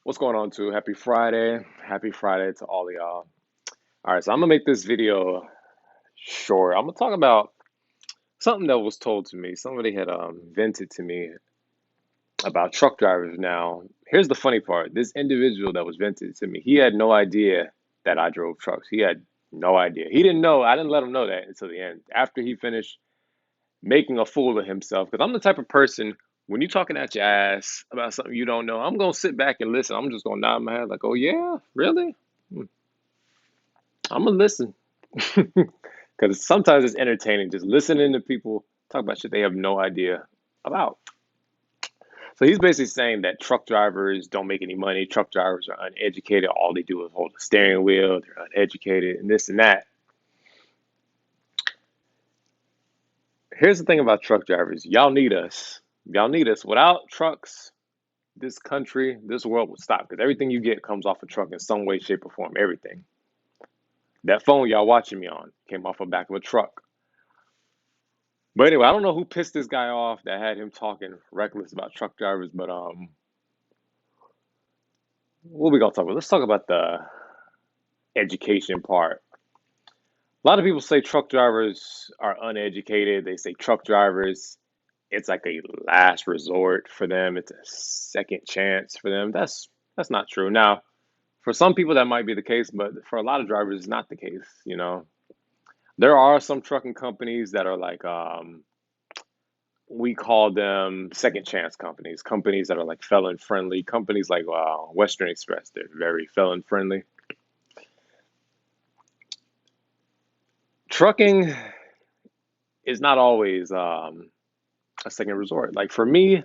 What's going on, too? Happy Friday. Happy Friday to all of y'all. All right, so I'm gonna make this video short. I'm gonna talk about something that was told to me. Somebody had vented to me about truck drivers. Now, here's the funny part. This individual that was vented to me, he had no idea that I drove trucks. He had no idea. He didn't know. I didn't let him know that until the end. After he finished making a fool of himself, because I'm the type of person, when you're talking at your ass about something you don't know, I'm gonna sit back and listen. I'm just gonna nod my head like, oh yeah, really? I'm gonna listen because sometimes it's entertaining just listening to people talk about shit they have no idea about. So he's basically saying that truck drivers don't make any money. Truck drivers are uneducated. All they do is hold a steering wheel. They're uneducated and this and that. Here's the thing about truck drivers. Y'all need us. Y'all need us. Without trucks, this country, this world would stop because everything you get comes off a truck in some way, shape, or form. Everything. That phone y'all watching me on came off the back of a truck. But anyway, I don't know who pissed this guy off that had him talking reckless about truck drivers, but what we gonna talk about? Let's talk about the education part. A lot of people say truck drivers are uneducated. They say truck drivers, it's like a last resort for them. It's a second chance for them. That's not true. Now, for some people that might be the case, but for a lot of drivers, it's not the case, you know. There are some trucking companies that are like we call them second chance companies, companies that are like felon friendly, companies like Western Express. They're very felon friendly. Trucking is not always a second resort. Like for me,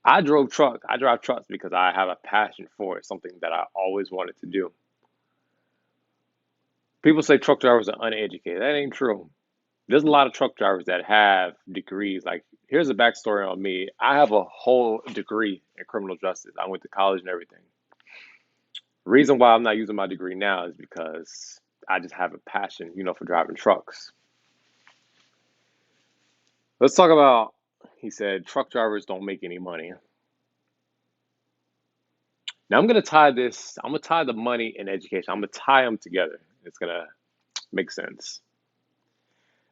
I drive trucks because I have a passion for it, something that I always wanted to do. People say truck drivers are uneducated. That ain't true. There's a lot of truck drivers that have degrees. Like, here's a backstory on me. I have a whole degree in criminal justice. I went to college and everything. Reason why I'm not using my degree now is because I just have a passion, for driving trucks. Let's talk about, he said, truck drivers don't make any money. Now I'm gonna tie the money and education. I'm gonna tie them together. It's gonna make sense.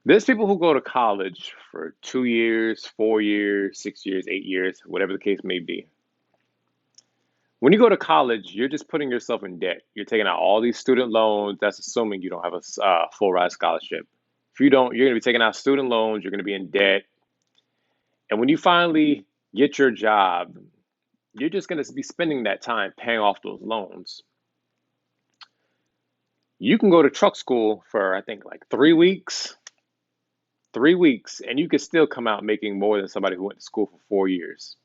There's people who go to college for 2 years, 4 years, 6 years, 8 years, whatever the case may be. When you go to college, you're just putting yourself in debt. You're taking out all these student loans. That's assuming you don't have a full ride scholarship. If you don't, you're going to be taking out student loans. You're going to be in debt. And when you finally get your job, you're just going to be spending that time paying off those loans. You can go to truck school for, I think, like 3 weeks, and you can still come out making more than somebody who went to school for 4 years.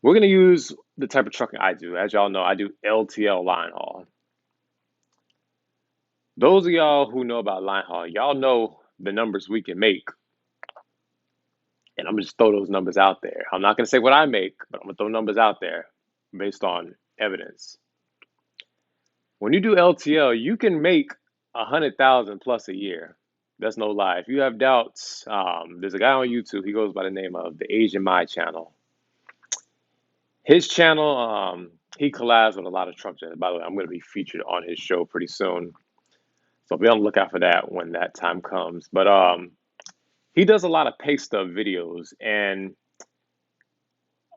We're going to use the type of trucking I do. As y'all know, I do LTL line haul. Those of y'all who know about line haul, y'all know the numbers we can make. And I'm gonna just throw those numbers out there. I'm not gonna say what I make, but I'm gonna throw numbers out there based on evidence. When you do LTL, you can make 100,000 plus a year. That's no lie. If you have doubts, there's a guy on YouTube. He goes by the name of the Asian My channel. His channel, he collabs with a lot of truck drivers. By the way, I'm going to be featured on his show pretty soon, so be on the lookout for that when that time comes. But he does a lot of pay stub videos, and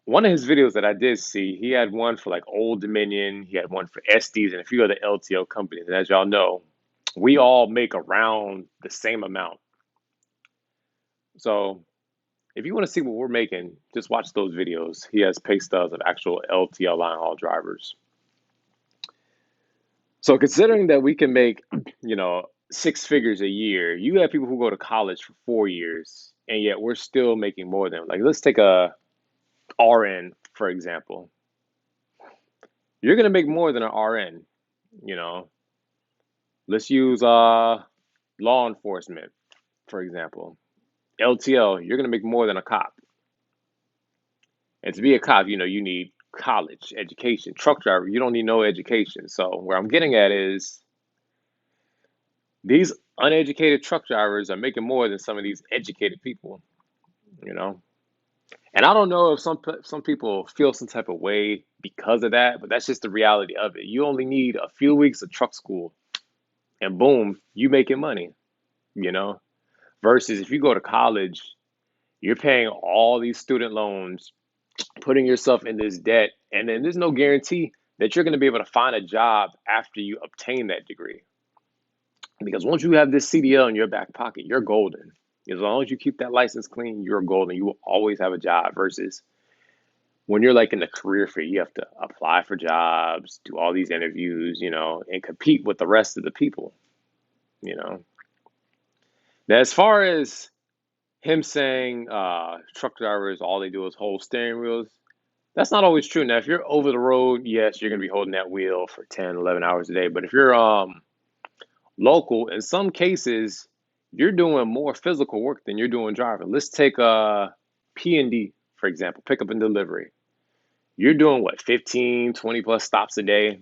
one of his videos that I did see, he had one for like Old Dominion, he had one for Estes and a few other LTL companies. And as y'all know, we all make around the same amount. So if you want to see what we're making, just watch those videos. He has pay stubs of actual LTL line haul drivers. So considering that we can make, 6 figures a year, you have people who go to college for 4 years, and yet we're still making more than, like, let's take a RN, for example. You're gonna make more than an RN, you know. Let's use law enforcement, for example. LTL, you're gonna make more than a cop. And to be a cop, you need college education. Truck driver, you don't need no education. So where I'm getting at is these uneducated truck drivers are making more than some of these educated people, you know. And I don't know if some people feel some type of way because of that, but that's just the reality of it. You only need a few weeks of truck school, and boom, you making money. You know, versus if you go to college, you're paying all these student loans, putting yourself in this debt, and then there's no guarantee that you're going to be able to find a job after you obtain that degree. Because once you have this CDL in your back pocket, you're golden. As long as you keep that license clean, you're golden. You will always have a job. Versus when you're like in the career field, you have to apply for jobs, do all these interviews, and compete with the rest of the people, you know. Now, as far as him saying truck drivers, all they do is hold steering wheels, that's not always true. Now, if you're over the road, yes, you're going to be holding that wheel for 10, 11 hours a day. But if you're local, in some cases, you're doing more physical work than you're doing driving. Let's take P&D, for example, pickup and delivery. You're doing what, 15, 20 plus stops a day.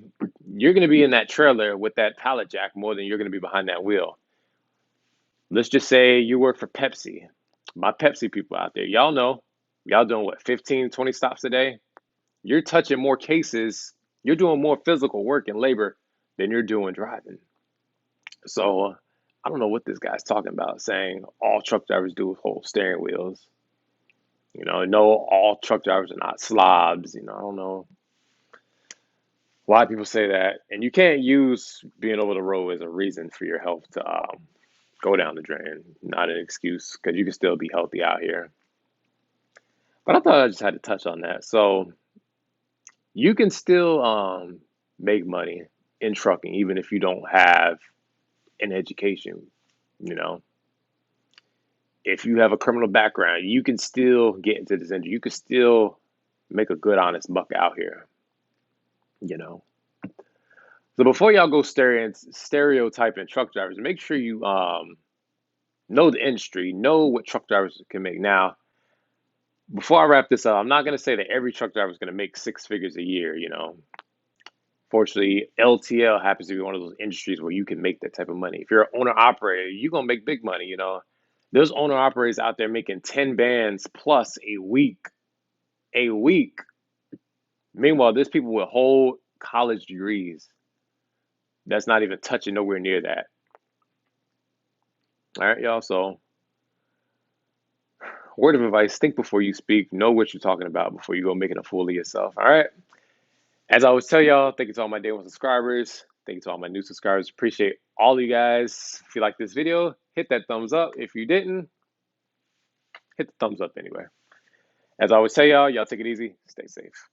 You're going to be in that trailer with that pallet jack more than you're going to be behind that wheel. Let's just say you work for Pepsi. My Pepsi people out there, y'all know, y'all doing what, 15, 20 stops a day? You're touching more cases. You're doing more physical work and labor than you're doing driving. So I don't know what this guy's talking about, saying all truck drivers do is hold steering wheels. No, all truck drivers are not slobs. I don't know why people say that. And you can't use being over the road as a reason for your health to go down the drain. Not an excuse, because you can still be healthy out here. But I thought I just had to touch on that. So you can still make money in trucking, even if you don't have an education. You know, if you have a criminal background, you can still get into this industry. You can still make a good, honest buck out here. You know. So before y'all go stereotyping truck drivers, make sure you know the industry, know what truck drivers can make. Now, before I wrap this up, I'm not going to say that every truck driver is going to make six figures a year. Fortunately, LTL happens to be one of those industries where you can make that type of money. If you're an owner operator, you're going to make big money. There's owner operators out there making 10 bands plus a week. A week. Meanwhile, there's people with whole college degrees that's not even touching nowhere near that. All right, y'all. So, word of advice, think before you speak. Know what you're talking about before you go making a fool of yourself. All right. As I always tell y'all, thank you to all my day one subscribers. Thank you to all my new subscribers. Appreciate all of you guys. If you like this video, hit that thumbs up. If you didn't, hit the thumbs up anyway. As I always tell y'all take it easy, stay safe.